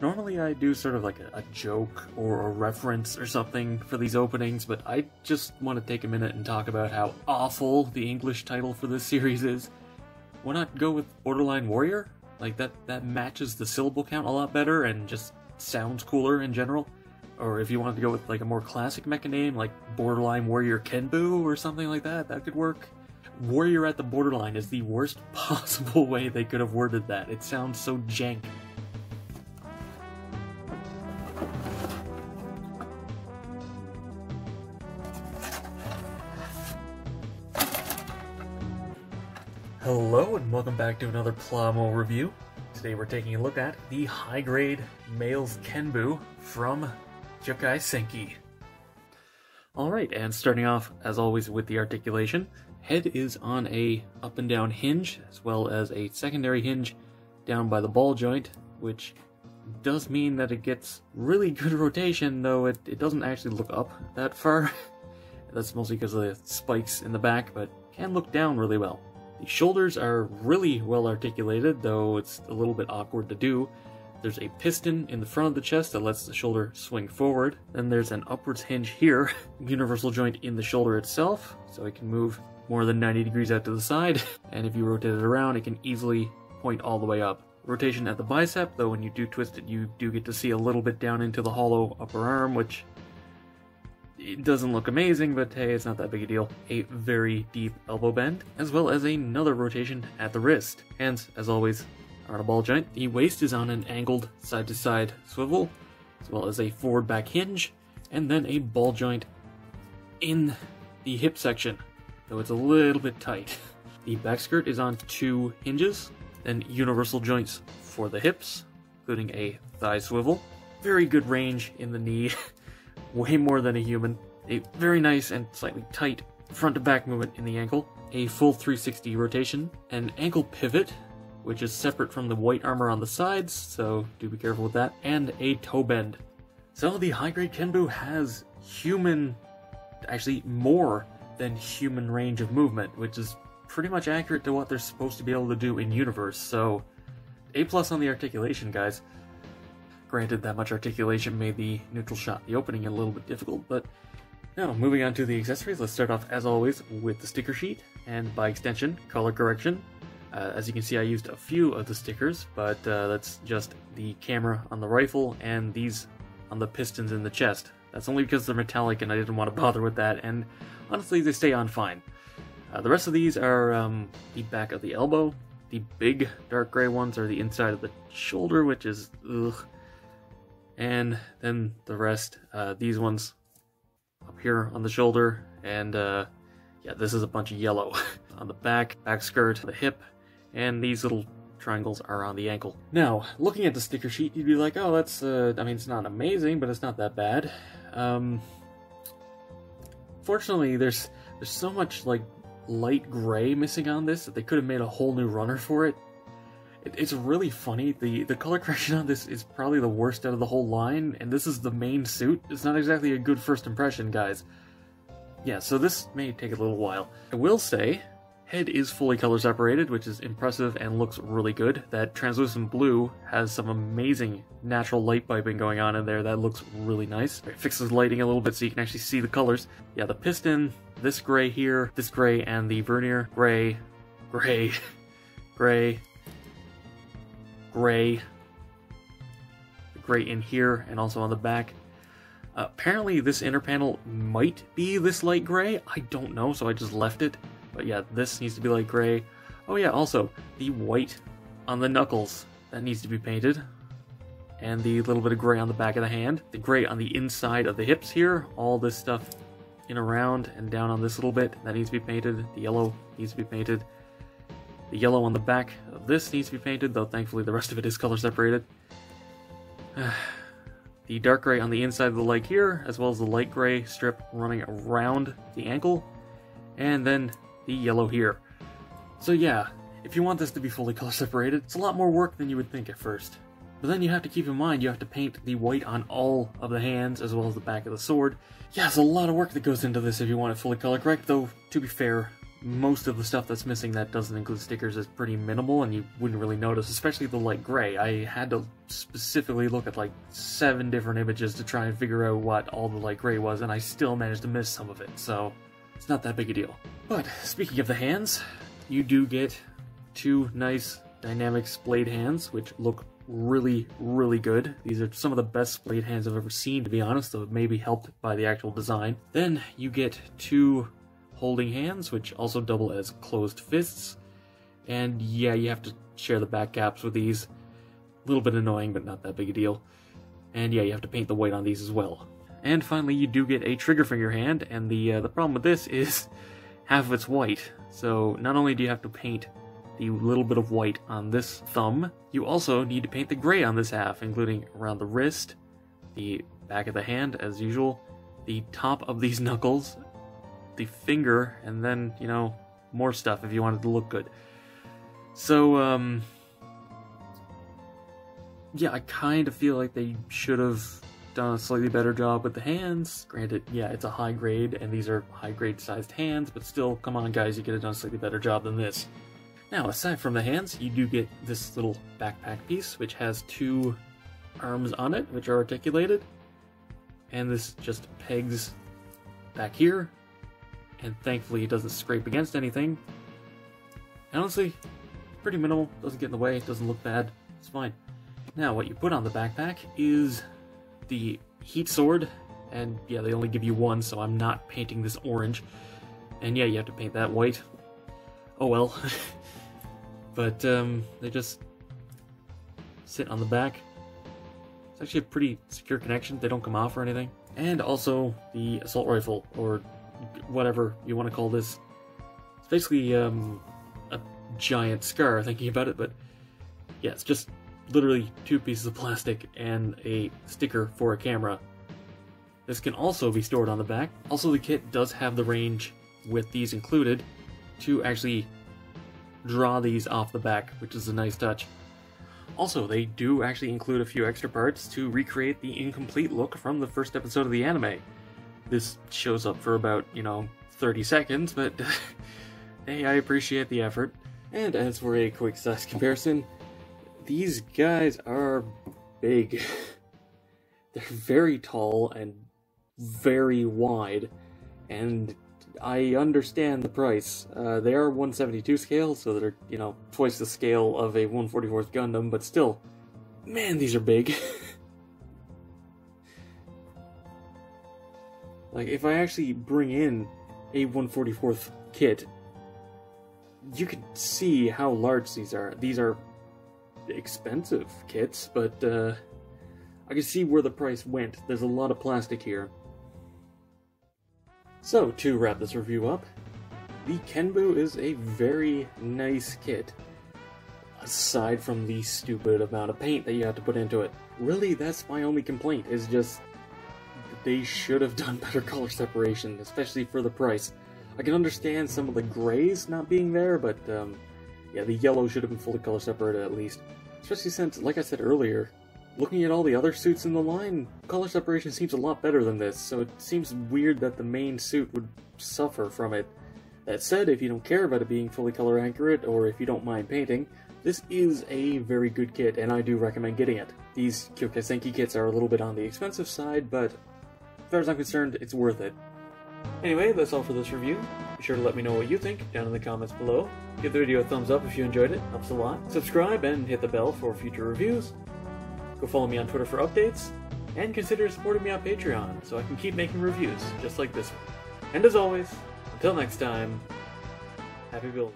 Normally I do sort of like a joke or a reference or something for these openings, but I just want to take a minute and talk about how awful the English title for this series is. Why not go with Borderline Warrior? Like, that matches the syllable count a lot better and just sounds cooler in general. Or if you wanted to go with like a more classic mecha name, like Borderline Warrior Kenbu or something like that, that could work. Warrior at the Borderline is the worst possible way they could have worded that. It sounds so jank. Hello and welcome back to another Plamo review. Today we're taking a look at the high-grade MaiLes Kenbu from Kyoukai Senki. Alright, and starting off as always with the articulation, head is on a up and down hinge as well as a secondary hinge down by the ball joint, which does mean that it gets really good rotation, though it doesn't actually look up that far. That's mostly because of the spikes in the back, but can look down really well. The shoulders are really well articulated, though it's a little bit awkward to do. There's a piston in the front of the chest that lets the shoulder swing forward. Then there's an upwards hinge here, universal joint in the shoulder itself, so it can move more than 90 degrees out to the side. And if you rotate it around, it can easily point all the way up. Rotation at the bicep, though when you do twist it, you do get to see a little bit down into the hollow upper arm, which it doesn't look amazing, but hey, it's not that big a deal. A very deep elbow bend, as well as another rotation at the wrist. Hands, as always, are on a ball joint. The waist is on an angled side-to-side swivel, as well as a forward back hinge, and then a ball joint in the hip section, though it's a little bit tight. The back skirt is on two hinges, then universal joints for the hips, including a thigh swivel. Very good range in the knee. Way more than a human. A very nice and slightly tight front to back movement in the ankle. A full 360 rotation. An ankle pivot, which is separate from the white armor on the sides, so do be careful with that. And a toe bend. So the high-grade Kenbu has human, actually more than human range of movement, which is pretty much accurate to what they're supposed to be able to do in universe. So A+ on the articulation, guys. Granted, that much articulation made the neutral shot, the opening, a little bit difficult, but now, moving on to the accessories, let's start off, as always, with the sticker sheet, and by extension, color correction. As you can see, I used a few of the stickers, but that's just the camera on the rifle, and these on the pistons in the chest. That's only because they're metallic, and I didn't want to bother with that, and honestly, they stay on fine. The rest of these are the back of the elbow. The big dark gray ones are the inside of the shoulder, which is ugh. And then the rest, these ones up here on the shoulder, and yeah, this is a bunch of yellow on the back skirt, the hip, and these little triangles are on the ankle. Now, looking at the sticker sheet, you'd be like, oh, that's, I mean, it's not amazing, but it's not that bad. Fortunately, there's so much, like, light gray missing on this that they could have made a whole new runner for it. It's really funny. The color correction on this is probably the worst out of the whole line, and this is the main suit. It's not exactly a good first impression, guys. Yeah, so this may take a little while. I will say, head is fully color separated, which is impressive and looks really good. That translucent blue has some amazing natural light piping going on in there. That looks really nice. It fixes lighting a little bit so you can actually see the colors. Yeah, the piston, this gray here, this gray, and the vernier, gray, gray, gray, gray, the gray in here and also on the back. Apparently this inner panel might be this light gray. I don't know, so I just left it. But yeah, this needs to be light gray. Oh yeah, also the white on the knuckles, that needs to be painted. And the little bit of gray on the back of the hand. The gray on the inside of the hips here. All this stuff in around and down on this little bit, that needs to be painted. The yellow needs to be painted. The yellow on the back of this needs to be painted, though thankfully the rest of it is color separated. The dark gray on the inside of the leg here, as well as the light gray strip running around the ankle, and then the yellow here. So yeah, if you want this to be fully color separated, it's a lot more work than you would think at first. But then you have to keep in mind you have to paint the white on all of the hands, as well as the back of the sword. Yeah, it's a lot of work that goes into this if you want it fully color correct, though to be fair, most of the stuff that's missing that doesn't include stickers is pretty minimal, and you wouldn't really notice, especially the light gray. I had to specifically look at like 7 different images to try and figure out what all the light gray was, and I still managed to miss some of it, so it's not that big a deal. But speaking of the hands, you do get 2 nice dynamic splayed hands, which look really, really good. These are some of the best splayed hands I've ever seen, to be honest, though it may be helped by the actual design. Then you get 2 holding hands, which also double as closed fists. And yeah, you have to share the back caps with these. A little bit annoying, but not that big a deal. And yeah, you have to paint the white on these as well. And finally, you do get a trigger finger hand, and the problem with this is half of it's white. So not only do you have to paint the little bit of white on this thumb, you also need to paint the gray on this half, including around the wrist, the back of the hand as usual, the top of these knuckles, the finger, and then, you know, more stuff if you wanted to look good. So, yeah, I kind of feel like they should have done a slightly better job with the hands. Granted, yeah, it's a high grade, and these are high grade sized hands, but still, come on guys, you could have done a slightly better job than this. Now, aside from the hands, you do get this little backpack piece, which has 2 arms on it, which are articulated, and this just pegs back here, and thankfully it doesn't scrape against anything. And honestly, pretty minimal, doesn't get in the way, doesn't look bad, it's fine. Now, what you put on the backpack is the heat sword, and yeah, they only give you 1, so I'm not painting this orange. And yeah, you have to paint that white. Oh well. But they just sit on the back. It's actually a pretty secure connection, they don't come off or anything. And also the assault rifle, or whatever you want to call this. It's basically a giant scar, thinking about it, but yeah, it's just literally 2 pieces of plastic and a sticker for a camera. This can also be stored on the back. Also, the kit does have the range, with these included, to actually draw these off the back, which is a nice touch. Also, they do actually include a few extra parts to recreate the incomplete look from the first episode of the anime. This shows up for about, 30 seconds, but hey, I appreciate the effort. And as for a quick size comparison, these guys are big. They're very tall and very wide, and I understand the price. They are 1/72 scale, so they're, twice the scale of a 1/44th Gundam, but still, man, these are big. Like, if I actually bring in a 1/44th kit, you can see how large these are. These are expensive kits, but I can see where the price went. There's a lot of plastic here. So, to wrap this review up, the Kenbu is a very nice kit, aside from the stupid amount of paint that you have to put into it. Really, that's my only complaint, is just they should have done better color separation, especially for the price. I can understand some of the grays not being there, but yeah, the yellow should have been fully color separated at least. Especially since, like I said earlier, looking at all the other suits in the line, color separation seems a lot better than this, so it seems weird that the main suit would suffer from it. That said, if you don't care about it being fully color accurate, or if you don't mind painting, this is a very good kit, and I do recommend getting it. These Kyoukai Senki kits are a little bit on the expensive side, but as far as I'm concerned, it's worth it. Anyway, that's all for this review. Be sure to let me know what you think down in the comments below. Give the video a thumbs up if you enjoyed it, helps a lot. Subscribe and hit the bell for future reviews. Go follow me on Twitter for updates, and consider supporting me on Patreon so I can keep making reviews just like this one. And as always, until next time, happy building.